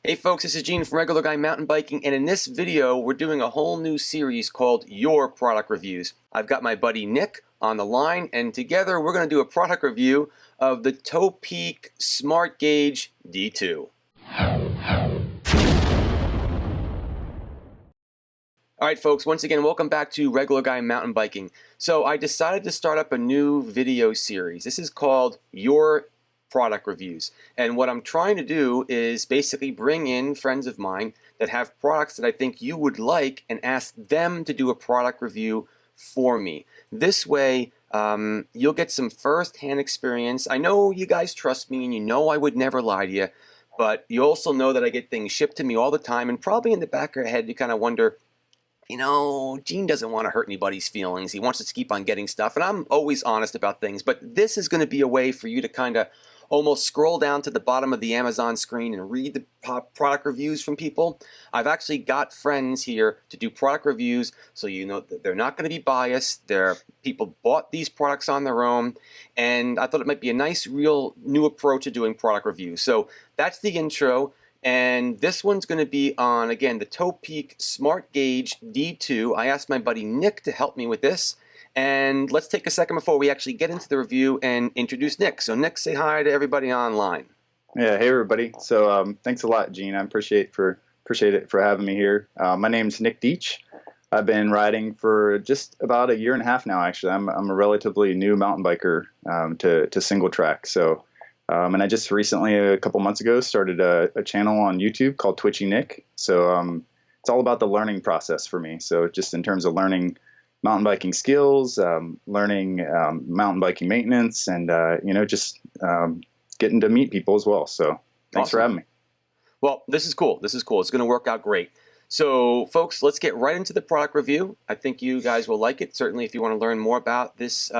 Hey folks, this is Gene from Regular Guy Mountain Biking, and in this video we're doing a whole new series called Your Product Reviews. I've got my buddy Nick on the line, and together we're going to do a product review of the Topeak SmartGauge D2. Alright folks, once again welcome back to Regular Guy Mountain Biking. So I decided to start up a new video series. This is called Your Product Reviews, and what I'm trying to do is basically bring in friends of mine that have products that I think you would like and ask them to do a product review for me. This way you'll get some first-hand experience. I know you guys trust me and you know I would never lie to you, but you also know that I get things shipped to me all the time, and probably in the back of your head you kind of wonder, you know, Gene doesn't want to hurt anybody's feelings. He wants us to keep on getting stuff, and I'm always honest about things, but this is going to be a way for you to kind of almost scroll down to the bottom of the Amazon screen and read the product reviews from people. I've actually got friends here to do product reviews, so you know that they're not going to be biased. People bought these products on their own, and I thought it might be a nice, real new approach to doing product reviews. So that's the intro, and this one's going to be on, again, the Topeak SmartGauge D2. I asked my buddy Nick to help me with this. And let's take a second before we actually get into the review and introduce Nick. So Nick, say hi to everybody online. Yeah, hey everybody. So thanks a lot, Gene. I appreciate it for having me here. My name's Nick Deach. I've been riding for just about a year and a half now. Actually, I'm a relatively new mountain biker to single track. So, and I just recently, a couple months ago, started a channel on YouTube called Twitchy Nick. So it's all about the learning process for me. So just in terms of learning mountain biking skills, learning mountain biking maintenance, and just getting to meet people as well. So thanks for having me. Well, this is cool. This is cool. It's going to work out great. So folks, let's get right into the product review. I think you guys will like it. Certainly if you want to learn more about this,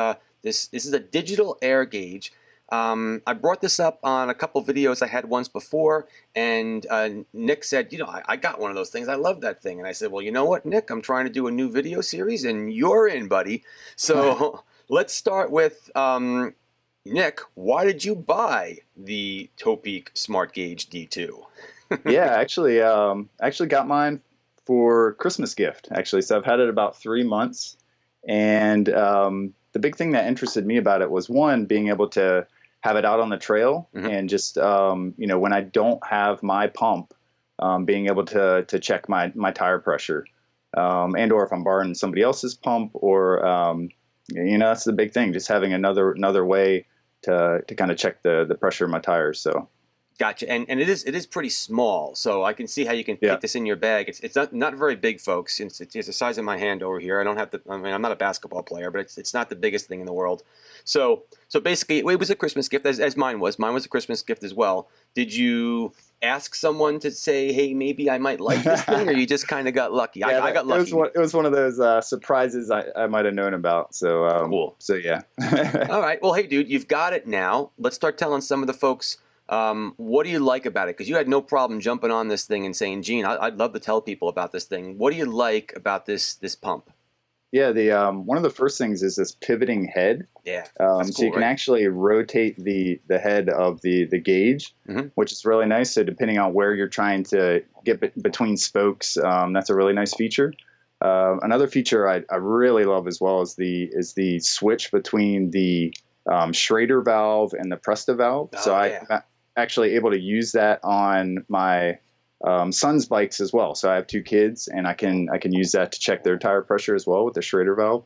this is a digital air gauge. I brought this up on a couple videos I had once before, and Nick said, you know, I got one of those things. I love that thing. And I said, well, you know what, Nick? I'm trying to do a new video series, and you're in, buddy. So let's start with, Nick, why did you buy the Topeak SmartGauge D2? Yeah, actually got mine for Christmas gift, actually. So I've had it about 3 months, and the big thing that interested me about it was, one, being able to have it out on the trail, and just when I don't have my pump, being able to check my tire pressure, and or if I'm borrowing somebody else's pump, or that's the big thing, just having another way to kind of check the pressure of my tires. So. Gotcha, and it is pretty small, so I can see how you can fit this in your bag. It's not very big, folks. It's the size of my hand over here. I don't have to. I mean, I'm not a basketball player, but it's not the biggest thing in the world. So basically, it was a Christmas gift, as mine was. Mine was a Christmas gift as well. Did you ask someone to say, hey, maybe I might like this thing, or you just kind of got lucky? Yeah, I got lucky. It was one of those surprises I might have known about. So cool. So yeah. All right. Well, hey, dude, you've got it now. Let's start telling some of the folks. What do you like about it? Because you had no problem jumping on this thing and saying, Gene, I'd love to tell people about this thing. What do you like about this pump? Yeah, one of the first things is this pivoting head. Yeah, cool, so you can actually rotate the head of the gauge, which is really nice. So depending on where you're trying to get between spokes, that's a really nice feature. Another feature I really love as well is the switch between the Schrader valve and the Presta valve. Oh, so yeah. I'm actually able to use that on my son's bikes as well. So I have 2 kids, and I can use that to check their tire pressure as well with the Schrader valve.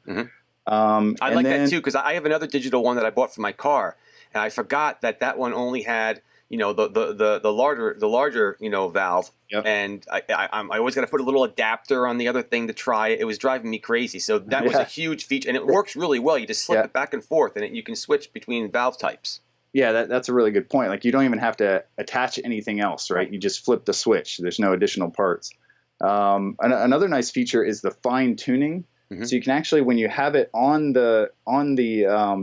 I like that too, because I have another digital one that I bought for my car, and I forgot that one only had the larger valve. Yep. And I always got to put a little adapter on the other thing to try it. It was driving me crazy. So that was a huge feature, and it works really well. You just slip it back and forth, and you can switch between valve types. Yeah, that's a really good point. Like, you don't even have to attach anything else, right? You just flip the switch. There's no additional parts. Another nice feature is the fine tuning. So you can actually, when you have it on the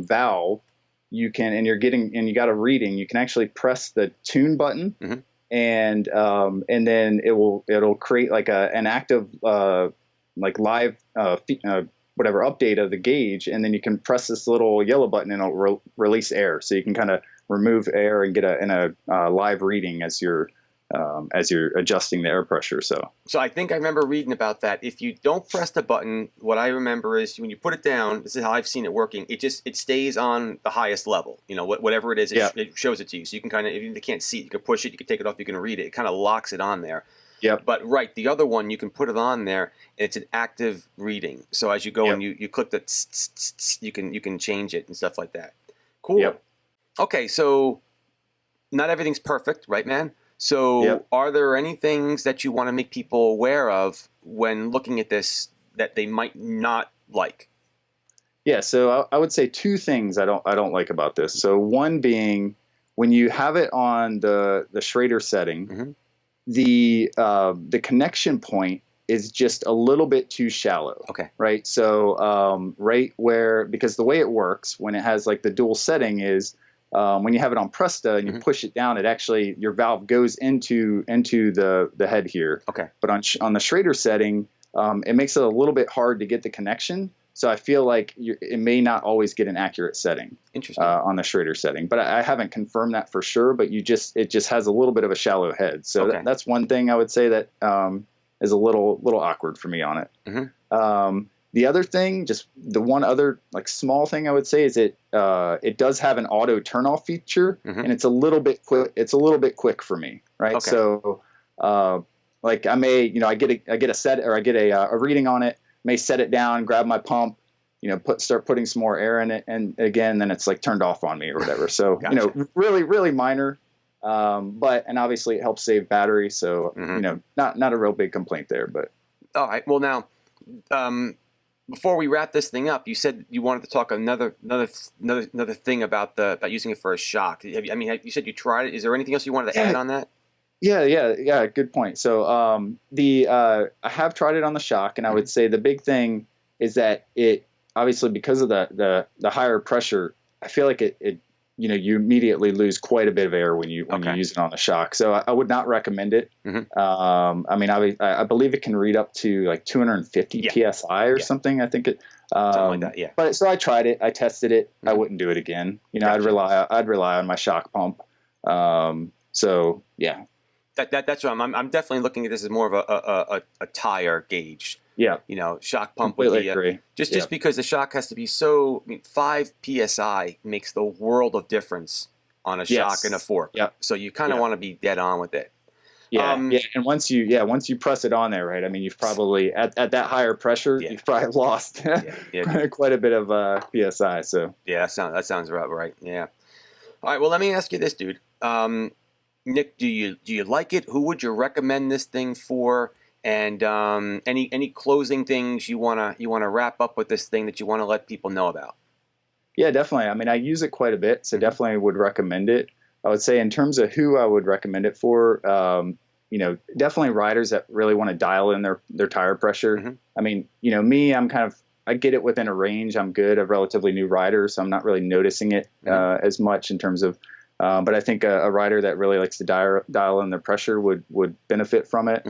valve, you can, and you got a reading, you can actually press the tune button, and then it'll create like an active like live whatever update of the gauge, and then you can press this little yellow button and it'll release air, so you can kind of remove air and get a live reading as you're as you're adjusting the air pressure. So I think I remember reading about that. If you don't press the button, what I remember is when you put it down, this is how I've seen it working, it stays on the highest level. You know, whatever it is, it shows it to you. So you can kind of, if you can't see it, you can push it, you can take it off, you can read it. It kind of locks it on there. Yep. But right, the other one, you can put it on there, and it's an active reading. So as you go and you click the you can change it and stuff like that. Cool. Yep. Okay, so not everything's perfect, right, man? So are there any things that you want to make people aware of when looking at this that they might not like? Yeah, so I would say two things I don't like about this. So one being when you have it on the Schrader setting, the connection point is just a little bit too shallow. Okay. Right. So right where, because the way it works when it has like the dual setting is when you have it on Presta and you push it down, it actually, your valve goes into the head here. Okay. But on the Schrader setting, it makes it a little bit hard to get the connection. So I feel like it may not always get an accurate setting. Interesting. On the Schrader setting, but I haven't confirmed that for sure. But it just has a little bit of a shallow head. So that's one thing I would say that is a little awkward for me on it. The other thing, just the one other like small thing I would say is it does have an auto turn off feature, and it's a little bit quick. It's a little bit quick for me, right? Okay. So like I may, I get a set, or I get a reading on it, may set it down, grab my pump, start putting some more air in it, and again, then it's like turned off on me or whatever. So Gotcha. really minor, and obviously it helps save battery. So not a real big complaint there. But all right, well now, before we wrap this thing up, you said you wanted to talk another thing about using it for a shock. You said you tried it. Is there anything else you wanted to add on that? Yeah. Good point. So I have tried it on the shock, and I would say the big thing is that it obviously, because of the higher pressure, I feel like it you immediately lose quite a bit of air when you use it on the shock. So I would not recommend it. I believe it can read up to like 250 psi or something. I think it something like that. Yeah. But so I tried it. I tested it. I wouldn't do it again. Gotcha. I'd rely on my shock pump. So yeah. That's what I'm definitely looking at this as more of a tire gauge. Yeah. Shock pump Completely would be agree. Just because the shock has to be so. 5 psi makes the world of difference on a shock and a fork. Yeah. So you kind of want to be dead on with it. Yeah. And once you press it on there, right? I mean, you've probably at that higher pressure, you've probably lost quite a bit of psi. So yeah, that sounds about right. Yeah. All right. Well, let me ask you this, dude. Nick, do you like it? Who would you recommend this thing for? And any closing things you wanna wrap up with this thing that you want to let people know about? Yeah, definitely. I mean, I use it quite a bit, so definitely would recommend it. I would say in terms of who I would recommend it for, definitely riders that really want to dial in their tire pressure. I mean, me, I get it within a range. I'm good, a relatively new rider, so I'm not really noticing it as much in terms of. But I think a rider that really likes to dial in their pressure would benefit from it.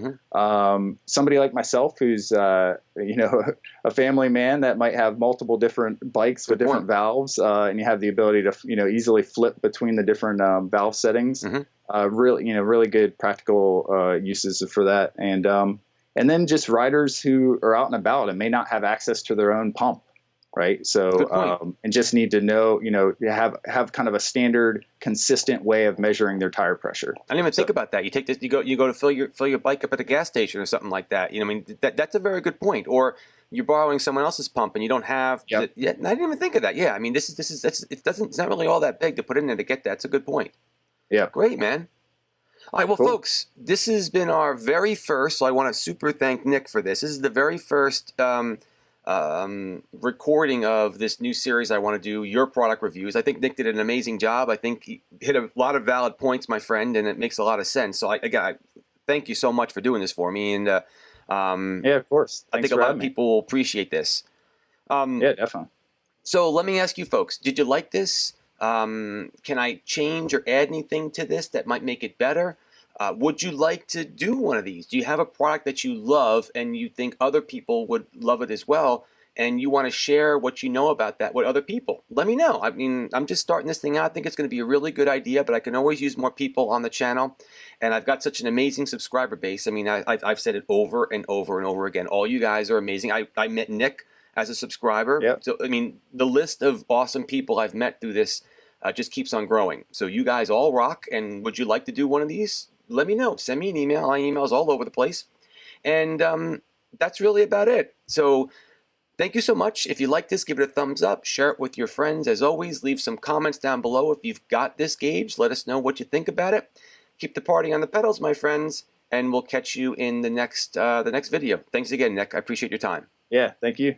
Somebody like myself who's a family man that might have multiple different bikes with different valves, and you have the ability to easily flip between the different valve settings. Really good practical uses for that. And then just riders who are out and about and may not have access to their own pump. Right. So, and just need to know, have kind of a standard, consistent way of measuring their tire pressure. I didn't even think about that. You take this, you go to fill your bike up at the gas station or something like that. That's a very good point. Or you're borrowing someone else's pump and you don't have. I didn't even think of that. Yeah. I mean, it's not really all that big to put in there to get that. It's a good point. Yeah. Great, man. All right, well, folks, this has been our very first. So I want to super thank Nick for this. This is the very first. Recording of this new series I want to do, your product reviews. I think Nick did an amazing job. I think he hit a lot of valid points, my friend, and it makes a lot of sense. So I thank you so much for doing this for me. And yeah, of course. I think a lot of people will appreciate this. Yeah, definitely. So let me ask you folks, did you like this? Can I change or add anything to this that might make it better? Would you like to do one of these? Do you have a product that you love and you think other people would love it as well? and you want to share what you know about that with other people, let me know. I mean, I'm just starting this thing out. I think it's going to be a really good idea, but I can always use more people on the channel. And I've got such an amazing subscriber base. I mean, I've said it over and over and over again. All you guys are amazing. I met Nick as a subscriber. Yep. So, I mean, the list of awesome people I've met through this just keeps on growing. So you guys all rock. And would you like to do one of these? Let me know. Send me an email. My email's all over the place. And that's really about it. So thank you so much. If you like this, give it a thumbs up. Share it with your friends. As always, leave some comments down below. If you've got this gauge, let us know what you think about it. Keep the party on the pedals, my friends. And we'll catch you in the next video. Thanks again, Nick. I appreciate your time. Yeah, thank you.